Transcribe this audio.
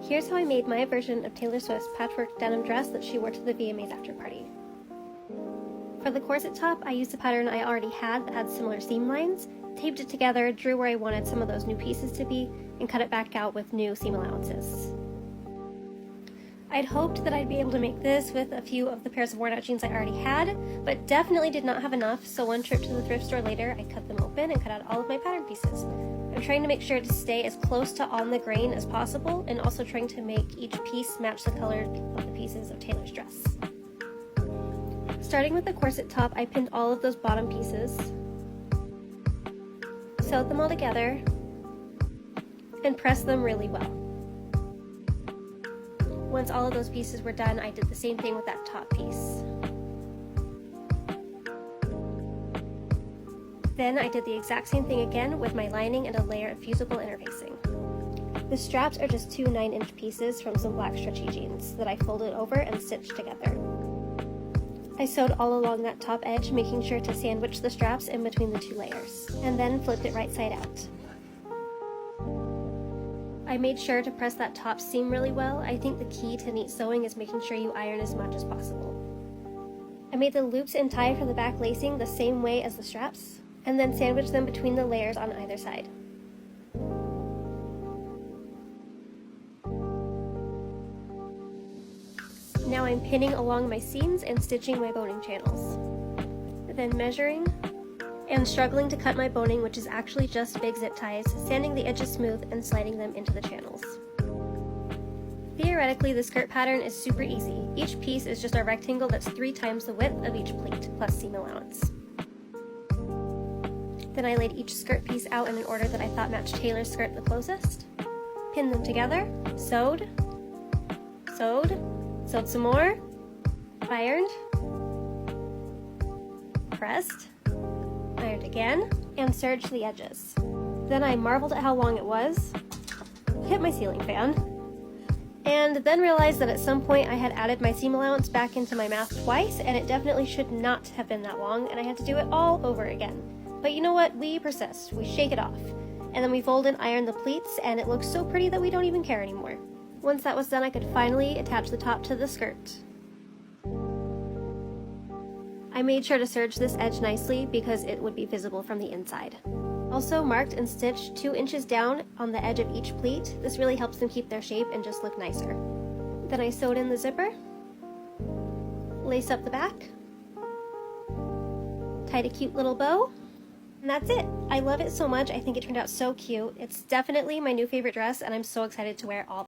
Here's how I made my version of Taylor Swift's patchwork denim dress that she wore to the VMA's after party. For the corset top, I used a pattern I already had that had similar seam lines, taped it together, drew where I wanted some of those new pieces to be, and cut it back out with new seam allowances. I'd hoped that I'd be able to make this with a few of the pairs of worn out jeans I already had, but definitely did not have enough, so one trip to the thrift store later, I cut them open and cut out all of my pattern pieces. I'm trying to make sure to stay as close to on the grain as possible, and also trying to make each piece match the color of the pieces of Taylor's dress. Starting with the corset top, I pinned all of those bottom pieces, sewed them all together, and pressed them really well. Once all of those pieces were done, I did the same thing with that top piece. Then I did the exact same thing again with my lining and a layer of fusible interfacing. The straps are just two 9-inch pieces from some black stretchy jeans that I folded over and stitched together. I sewed all along that top edge, making sure to sandwich the straps in between the two layers, and then flipped it right side out. I made sure to press that top seam really well. I think the key to neat sewing is making sure you iron as much as possible. I made the loops and tie for the back lacing the same way as the straps, and then sandwiched them between the layers on either side. Now I'm pinning along my seams and stitching my boning channels. Then measuring and struggling to cut my boning, which is actually just big zip ties, sanding the edges smooth and sliding them into the channels. Theoretically, the skirt pattern is super easy. Each piece is just a rectangle that's 3 times the width of each pleat, plus seam allowance. Then I laid each skirt piece out in an order that I thought matched Taylor's skirt the closest, pinned them together, sewed, sewed some more, ironed, pressed, ironed again, and serged the edges. Then I marveled at how long it was, hit my ceiling fan, and then realized that at some point I had added my seam allowance back into my math twice, and it definitely should not have been that long, and I had to do it all over again. But you know what? We persist. We shake it off. And then we fold and iron the pleats, and it looks so pretty that we don't even care anymore. Once that was done, I could finally attach the top to the skirt. I made sure to serge this edge nicely because it would be visible from the inside. Also marked and stitched 2 inches down on the edge of each pleat. This really helps them keep their shape and just look nicer. Then I sewed in the zipper, laced up the back, tied a cute little bow, and that's it. I love it so much. I think it turned out so cute. It's definitely my new favorite dress, and I'm so excited to wear it all.